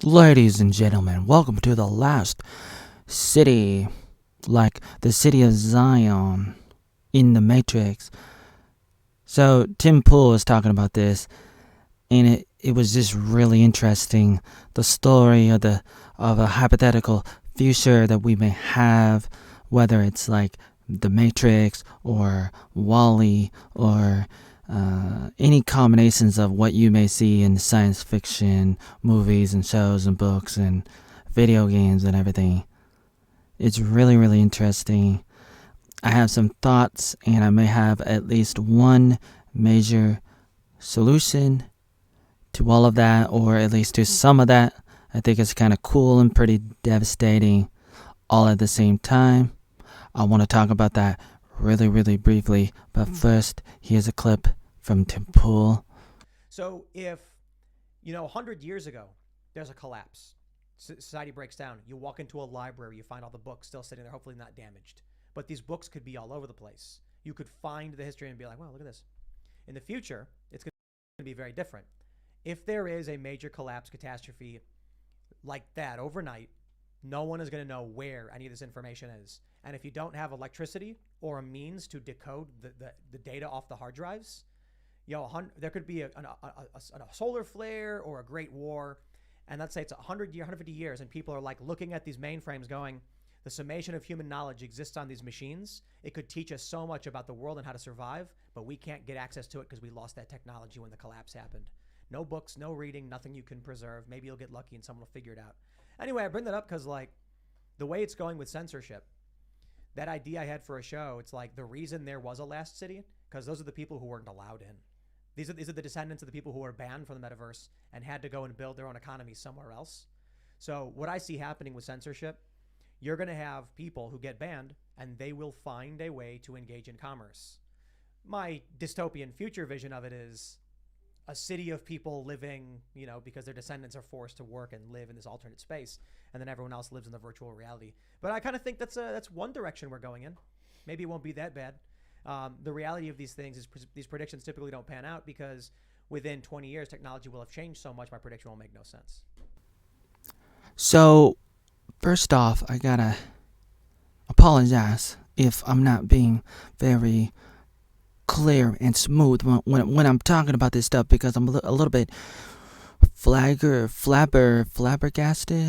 Ladies and gentlemen, welcome to the last city, like the city of Zion in the Matrix. So Tim Pool was talking about this, and it was just really interesting. The story of a hypothetical future that we may have, whether it's like the Matrix or WALL-E or any combinations of what you may see in science fiction movies and shows and books and video games and everything. It's really, really interesting. I have some thoughts, and I may have at least one major solution to all of that, or at least to some of that. I think it's kind of cool and pretty devastating all at the same time. I want to talk about that really, really briefly, but first, here's a clip from Tim Pool. So if, 100 years ago, there's a collapse, society breaks down, you walk into a library, you find all the books still sitting there, hopefully not damaged. But these books could be all over the place. You could find the history and be like, wow, look at this. In the future, it's going to be very different. If there is a major collapse catastrophe like that overnight, no one is going to know where any of this information is. And if you don't have electricity or a means to decode the data off the hard drives, there could be a solar flare or a great war. And let's say it's 150 years, and people are like looking at these mainframes going, the summation of human knowledge exists on these machines. It could teach us so much about the world and how to survive, but we can't get access to it because we lost that technology when the collapse happened. No books, no reading, nothing you can preserve. Maybe you'll get lucky and someone will figure it out. Anyway, I bring that up because the way it's going with censorship, that idea I had for a show, it's like the reason there was a last city, because those are the people who weren't allowed in. These are the descendants of the people who were banned from the metaverse and had to go and build their own economy somewhere else. So what I see happening with censorship, you're going to have people who get banned and they will find a way to engage in commerce. My dystopian future vision of it is a city of people living, because their descendants are forced to work and live in this alternate space, and then everyone else lives in the virtual reality. But I kind of think that's one direction we're going in. Maybe it won't be that bad. The reality of these things is these predictions typically don't pan out because within 20 years, technology will have changed so much, my prediction will make no sense. So, first off, I gotta apologize if I'm not being very clear and smooth when I'm talking about this stuff, because I'm a little bit flabbergasted.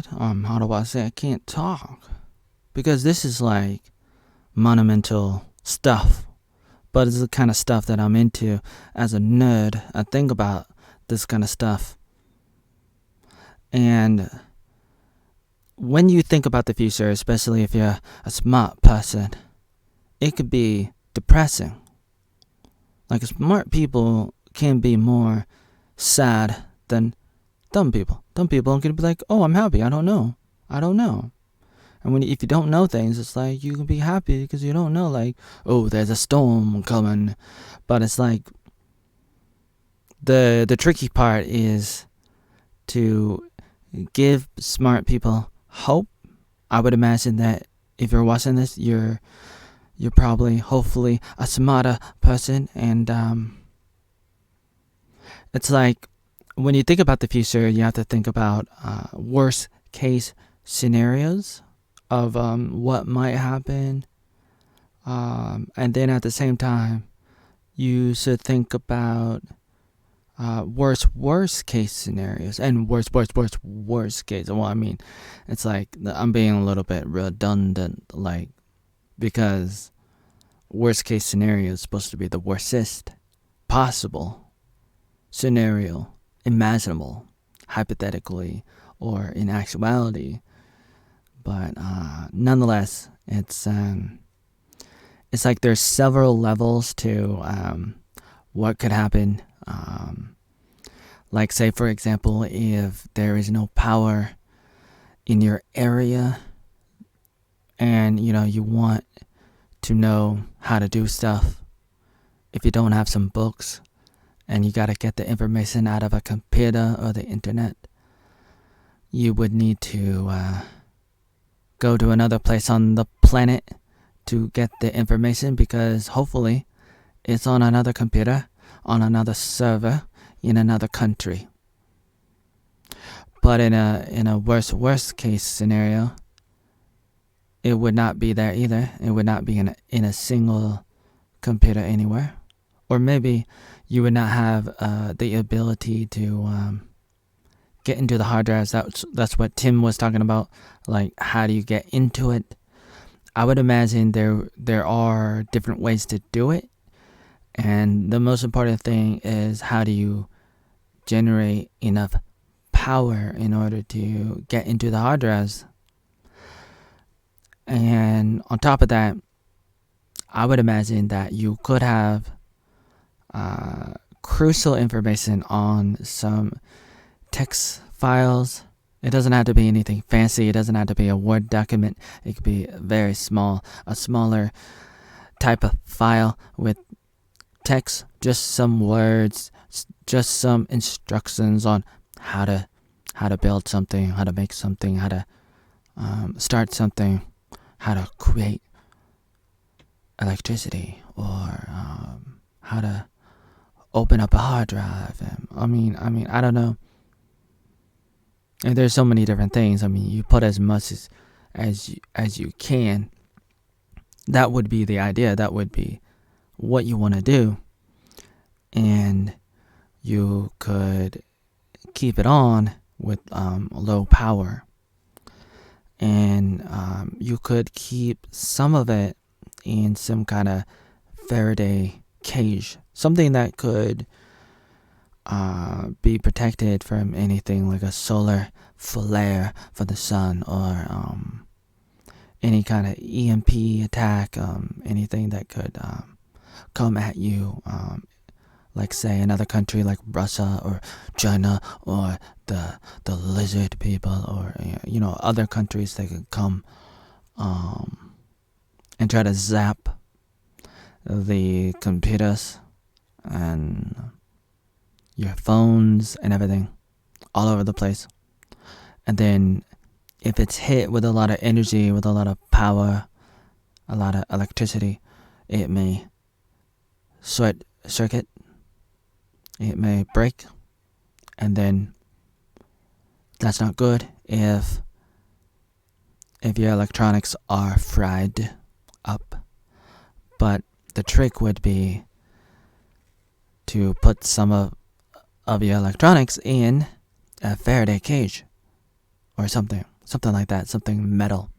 How do I say? I can't talk because this is like monumental stuff, but it's the kind of stuff that I'm into as a nerd. I think about this kind of stuff, and when you think about the future, especially if you're a smart person, it could be depressing. Like, smart people can be more sad than dumb people. Dumb people can be like, oh, I'm happy. I don't know. And if you don't know things, it's like you can be happy because you don't know, like, oh, there's a storm coming. But it's like the tricky part is to give smart people hope. I would imagine that if you're watching this, you're probably, hopefully, a smarter person. And it's like when you think about the future, you have to think about worst case scenarios of what might happen. And then at the same time, you should think about worst case scenarios and worst case. Well, I mean, it's like I'm being a little bit redundant, like, because worst case scenario is supposed to be the worstest possible scenario imaginable, hypothetically or in actuality. But nonetheless, it's like there's several levels to what could happen. Like, say, for example, if there is no power in your area and you want to know how to do stuff, if you don't have some books and you got to get the information out of a computer or the internet, you would need to go to another place on the planet to get the information, because hopefully it's on another computer, on another server, in another country. But in a worst case scenario, it would not be there either. It would not be in a single computer anywhere. Or maybe you would not have the ability to get into the hard drives. That's what Tim was talking about. Like, how do you get into it? I would imagine there are different ways to do it. And the most important thing is, how do you generate enough power in order to get into the hard drives? And on top of that, I would imagine that you could have crucial information on some text files. It doesn't have to be anything fancy. It doesn't have to be a Word document. It could be very small, a smaller type of file with text, just some words, just some instructions on how to build something, how to make something, how to start something, how to create electricity, or how to open up a hard drive. And I mean, I don't know. And there's so many different things. I mean, you put as much as you can. That would be the idea. That would be what you want to do. And you could keep it on with low power. And you could keep some of it in some kind of Faraday cage. Something that could be protected from anything like a solar flare from the sun, or any kind of EMP attack, anything that could come at you, like say another country like Russia or China, or the lizard people, or other countries that could come and try to zap the computers and your phones and everything all over the place. And then if it's hit with a lot of energy, with a lot of power, a lot of electricity, it may short circuit, it may break, and then that's not good if your electronics are fried up. But the trick would be to put some of your electronics in a Faraday cage or something like that, something metal,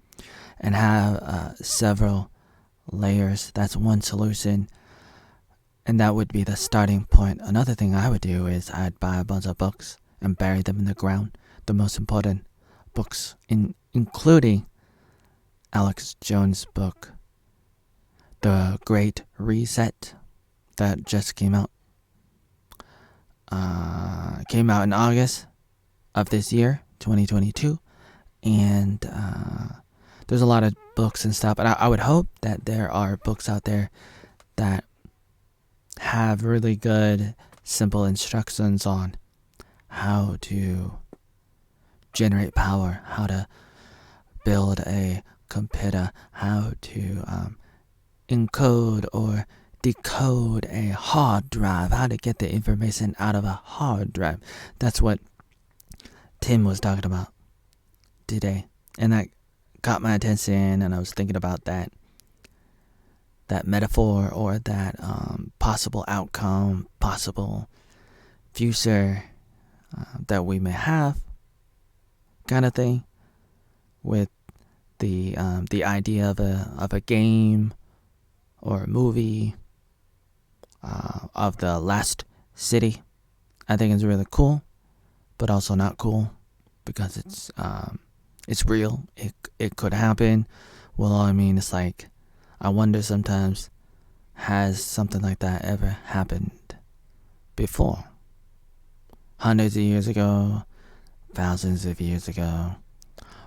and have several layers. That's one solution, and that would be the starting point. Another thing I would do is I'd buy a bunch of books and bury them in the ground, the most important books, including Alex Jones' book, The Great Reset, that just came out. Came out in August of this year, 2022, and there's a lot of books and stuff, and I would hope that there are books out there that have really good, simple instructions on how to generate power, how to build a computer, how to encode or decode a hard drive, how to get the information out of a hard drive. That's what Tim was talking about today, and that got my attention, and I was thinking about that metaphor, or that possible outcome, possible future that we may have, kind of thing, with the idea of a game or a movie of the last city. I think it's really cool, but also not cool, because it's real. It could happen. Well, I mean, it's like, I wonder sometimes, has something like that ever happened before? Hundreds of years ago, thousands of years ago,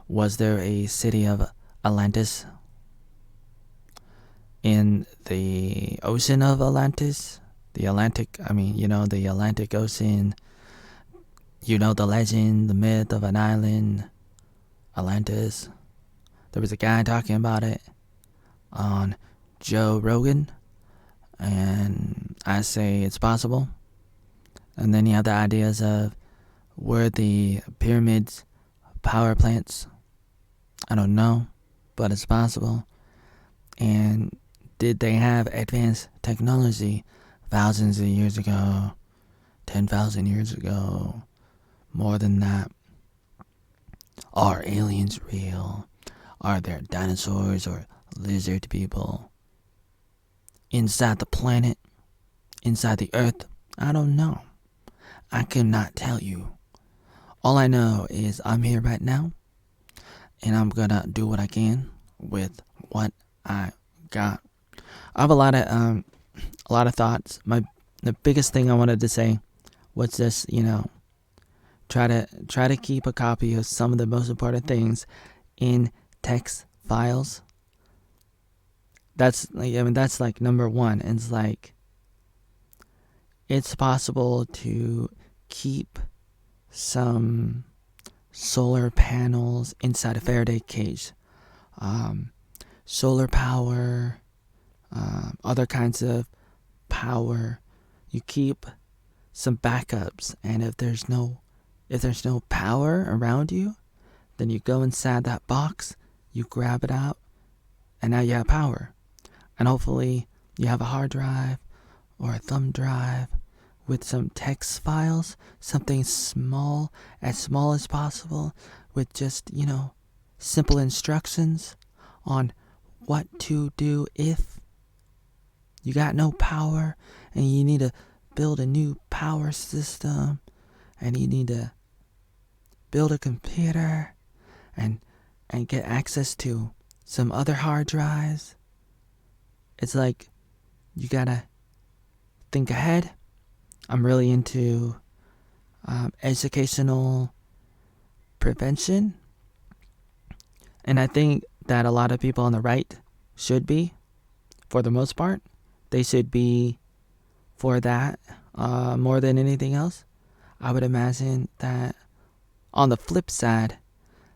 was there a city of Atlantis in the ocean of Atlantis? The Atlantic, the Atlantic Ocean. The legend, the myth of an island, Atlantis. There was a guy talking about it on Joe Rogan, and I say it's possible. And then you have the ideas of, Were the pyramids power plants? I don't know, but it's possible. And did they have advanced technology thousands of years ago, 10,000 years ago, more than that? Are aliens real? Are there dinosaurs or lizard people inside the planet, inside the earth? I don't know. I cannot tell you. All I know is I'm here right now, and I'm gonna do what I can with what I got. I have a lot of thoughts. The biggest thing I wanted to say was this, try to keep a copy of some of the most important things in text files. That's like number one. It's like it's possible to keep some solar panels inside a Faraday cage. Solar power, other kinds of power. You keep some backups, and if there's no power around you, then you go inside that box, you grab it out, and now you have power. And hopefully you have a hard drive or a thumb drive with some text files, something small as possible, with just, simple instructions on what to do if you got no power and you need to build a new power system, and you need to build a computer and get access to some other hard drives. It's like you gotta think ahead. I'm really into educational prevention, and I think that a lot of people on the right should be, for the most part. They should be for that more than anything else. I would imagine that on the flip side,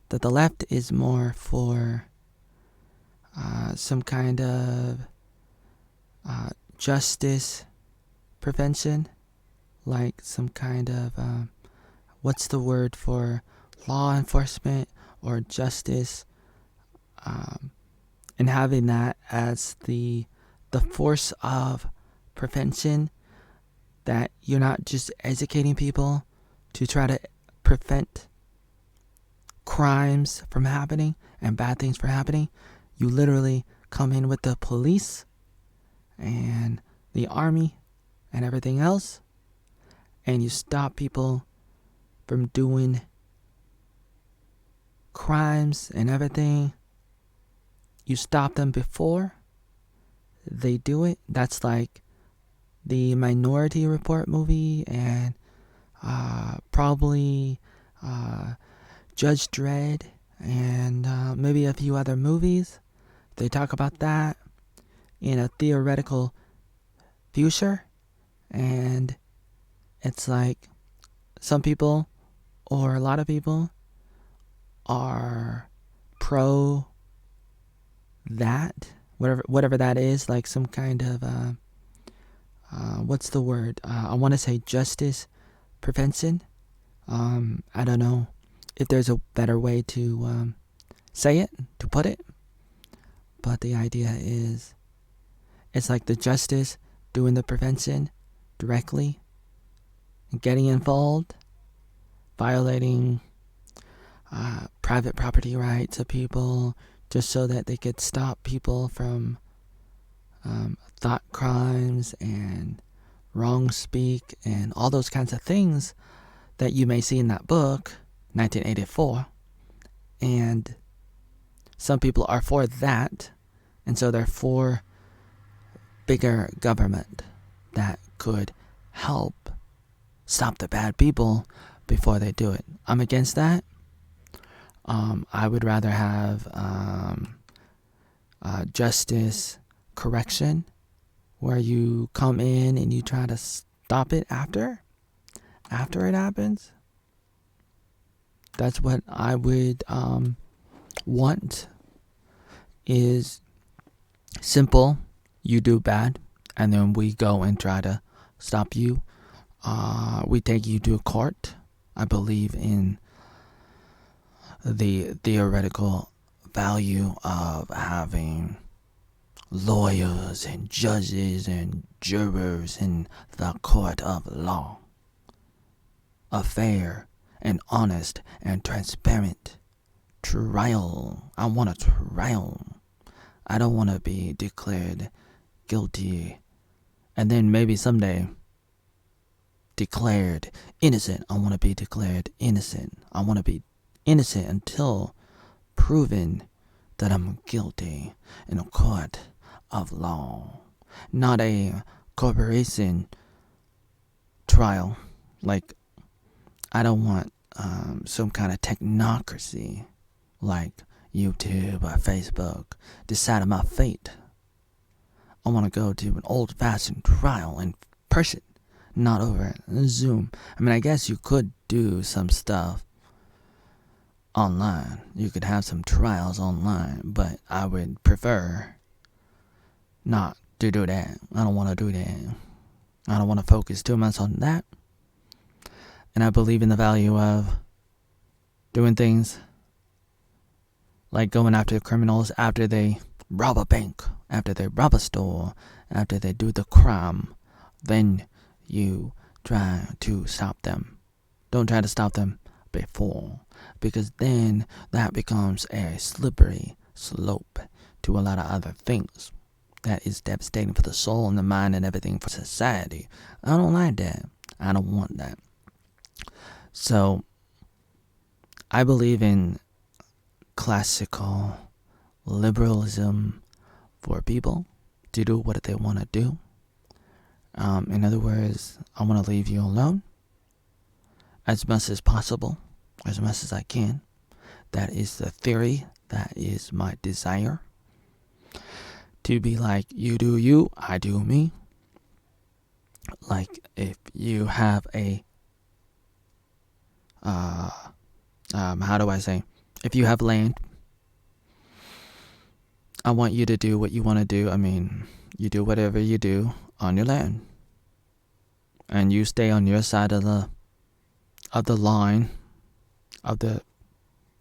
that the left is more for some kind of justice prevention, like some kind of what's the word for law enforcement or justice, and having that as the force of prevention, that you're not just educating people to try to prevent crimes from happening and bad things from happening. You literally come in with the police and the army and everything else, and you stop people from doing crimes and everything. You stop them before they do it. That's like the Minority Report movie, and probably Judge Dredd, and maybe a few other movies. They talk about that in a theoretical future, and it's like some people, or a lot of people, are pro that, whatever that is, like some kind of what's the word? I want to say justice prevention. I don't know if there's a better way to say it, to put it, but the idea is it's like the justice doing the prevention directly and getting involved, violating private property rights of people, just so that they could stop people from thought crimes and wrong speak and all those kinds of things that you may see in that book, 1984. And some people are for that, and so they're for bigger government that could help stop the bad people before they do it. I'm against that. I would rather have justice correction, where you come in and you try to stop it after it happens. That's what I would want. Is simple. You do bad, and then we go and try to stop you. We take you to court, I believe in the theoretical value of having lawyers and judges and jurors in the court of law. A fair and honest and transparent trial. I want a trial. I don't want to be declared guilty and then maybe someday declared innocent. I want to be declared innocent. I want to be innocent until proven that I'm guilty in a court of law. Not a corporation trial. Like, I don't want some kind of technocracy like YouTube or Facebook deciding my fate. I want to go to an old-fashioned trial in person, not over Zoom. I mean, I guess you could do some stuff online. You could have some trials online, but I would prefer not to do that. I don't want to do that. I don't want to focus too much on that. And I believe in the value of doing things like going after criminals after they rob a bank, after they rob a store, after they do the crime. Then you try to stop them. Don't try to stop them before, because then that becomes a slippery slope to a lot of other things. That is devastating for the soul and the mind and everything for society. I don't like that. I don't want that. So, I believe in classical liberalism for people to do what they want to do. In other words, I want to leave you alone as much as possible, as much as I can. That is the theory. That is my desire. To be like, you do you, I do me. Like, if you have a how do I say? If you have land, I want you to do what you want to do. I mean, you do whatever you do on your land, and you stay on your side of the line of the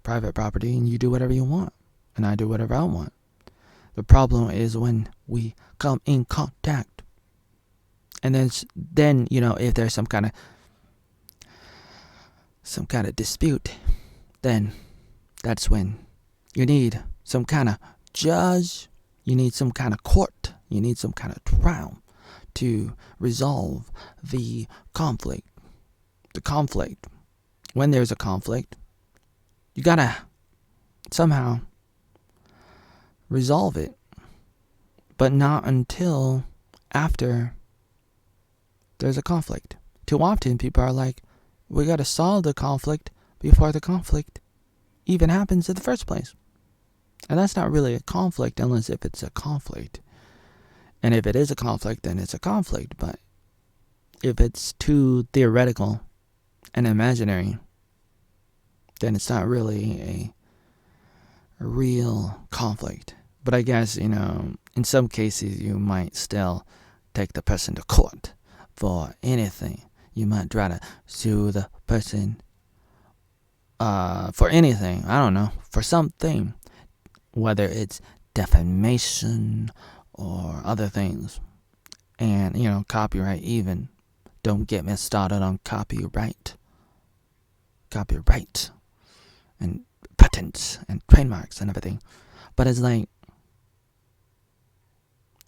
private property, and you do whatever you want, and I do whatever I want. The problem is when we come in contact, and then if there's some kind of dispute, then that's when you need some kind of judge, you need some kind of court, you need some kind of trial to resolve the conflict. The conflict. When there's a conflict, you gotta somehow resolve it, but not until after there's a conflict. Too often people are like, we gotta solve the conflict before the conflict even happens in the first place. And that's not really a conflict unless if it's a conflict. And if it is a conflict, then it's a conflict. But if it's too theoretical and imaginary, then it's not really a real conflict. But I guess, in some cases you might still take the person to court for anything. You might try to sue the person for anything. I don't know, for something. Whether it's defamation or other things. And, copyright even. Don't get me started on copyright. Copyright. And patents and trademarks and everything. But it's like,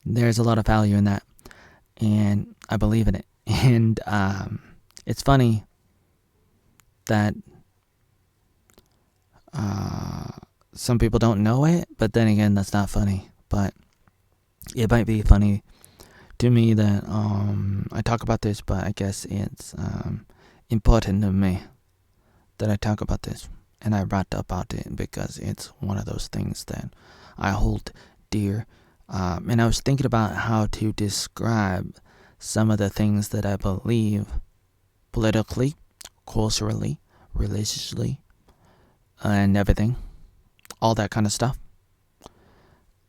there's a lot of value in that. And I believe in it. And it's funny that some people don't know it, but then again, that's not funny. But it might be funny to me that I talk about this, but I guess it's important to me that I talk about this. And I write about it because it's one of those things that I hold dear. And I was thinking about how to describe some of the things that I believe politically, culturally, religiously, and everything. All that kind of stuff.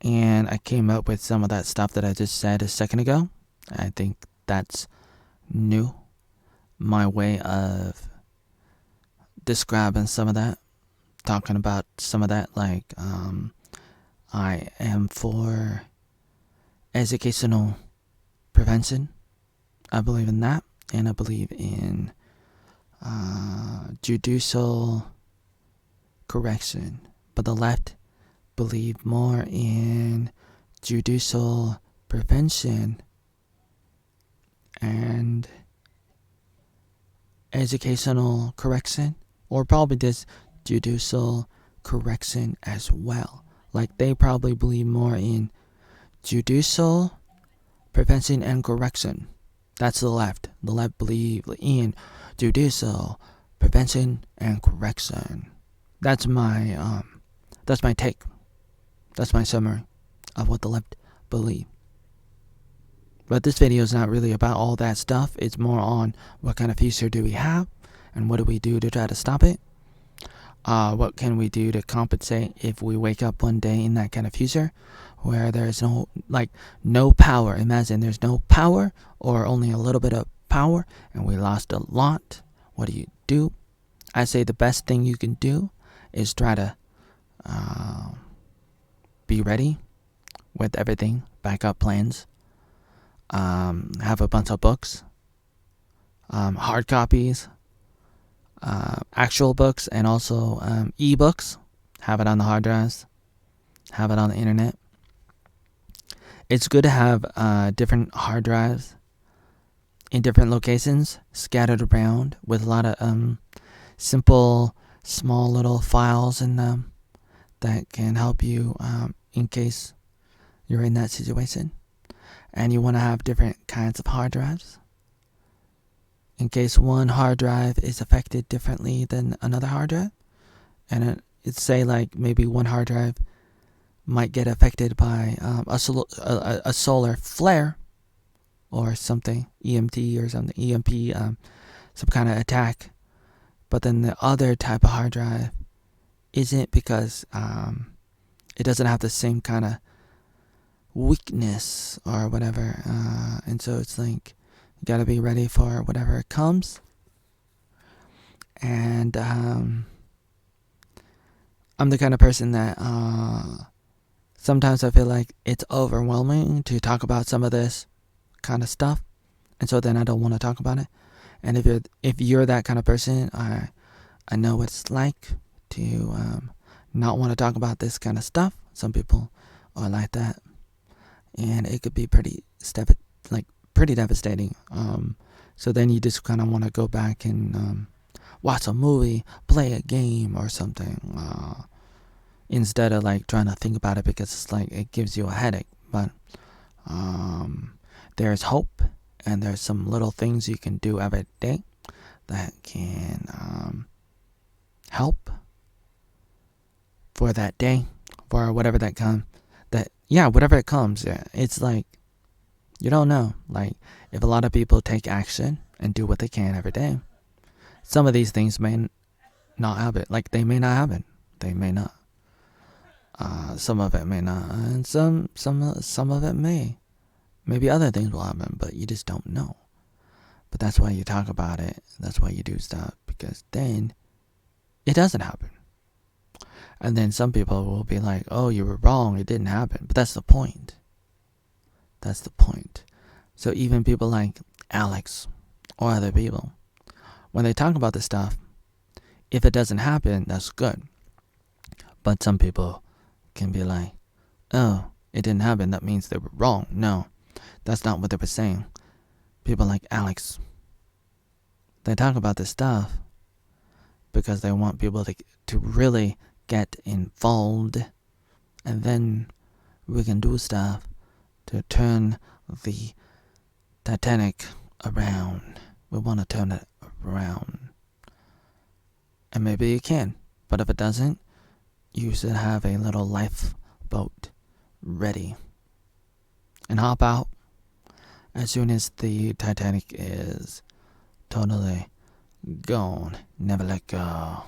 And I came up with some of that stuff that I just said a second ago. I think that's new. My way of describing some of that, talking about some of that, like I am for educational prevention. I believe in that, and I believe in judicial correction. But the left believe more in judicial prevention and educational correction, or probably just judicial correction as well. Like they probably believe more in judicial prevention and correction. That's the left. The left believe in judicial prevention and correction. That's my take. That's my summary of what the left believe. But this video is not really about all that stuff. It's more on what kind of future do we have and what do we do to try to stop it. What can we do to compensate if we wake up one day in that kind of future where there's no power. Imagine there's no power or only a little bit of power and we lost a lot. What do? I say the best thing you can do is try to be ready with everything, backup plans, have a bunch of books, hard copies, actual books, and also ebooks. Have it on the hard drives, have it on the internet. It's good to have different hard drives in different locations scattered around with a lot of simple, small little files in them that can help you in case you're in that situation. And you want to have different kinds of hard drives in case one hard drive is affected differently than another hard drive. And it's say like maybe one hard drive might get affected by a solar flare or something, EMT or something, EMP, some kind of attack. But then the other type of hard drive isn't, because it doesn't have the same kind of weakness or whatever. And so it's like you gotta be ready for whatever comes. And I'm the kind of person that sometimes I feel like it's overwhelming to talk about some of this kind of stuff, and so then I don't want to talk about it. And if you're that kind of person, I know what it's like to not want to talk about this kind of stuff. Some people are like that, and it could be pretty devastating. So then you just kind of want to go back and watch a movie, play a game or something, instead of like trying to think about it, because it's like it gives you a headache. But there's hope, and there's some little things you can do every day that can help for that day, for whatever that comes. Whatever it comes. Yeah, it's like you don't know. Like if a lot of people take action and do what they can every day, some of these things may not happen. Like they may not happen. They may not. Some of it may not, and some of it may. Maybe other things will happen, but you just don't know. But that's why you talk about it. That's why you do stuff, because then it doesn't happen. And then some people will be like, "Oh, you were wrong. It didn't happen." But that's the point. That's the point. So even people like Alex or other people, when they talk about this stuff, if it doesn't happen, that's good. But some people can be like, "Oh, it didn't happen. That means they were wrong." No, that's not what they were saying. People like Alex, they talk about this stuff because they want people to really get involved, and then we can do stuff to turn the Titanic around. We want to turn it around. And maybe you can, but if it doesn't, you should have a little lifeboat ready and hop out as soon as the Titanic is totally gone. Never let go.